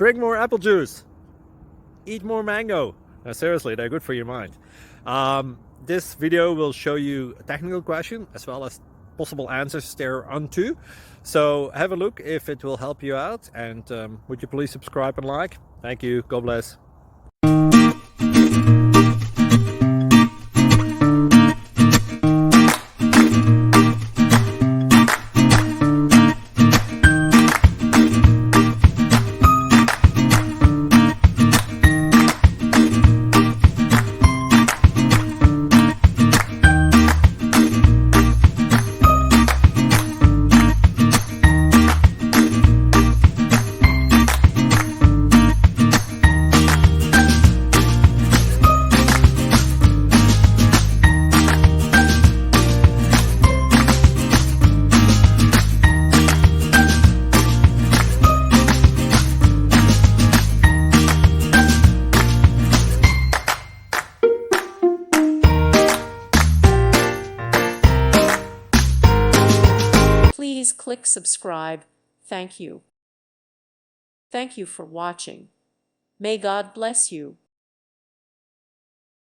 Drink more apple juice. Eat more mango. No, seriously, they're good for your mind. This video will show you a technical question as well as possible answers thereunto. So have a look if it will help you out, and would you please subscribe and like? Thank you. God bless. Please click subscribe. Thank you. Thank you for watching. May God bless you.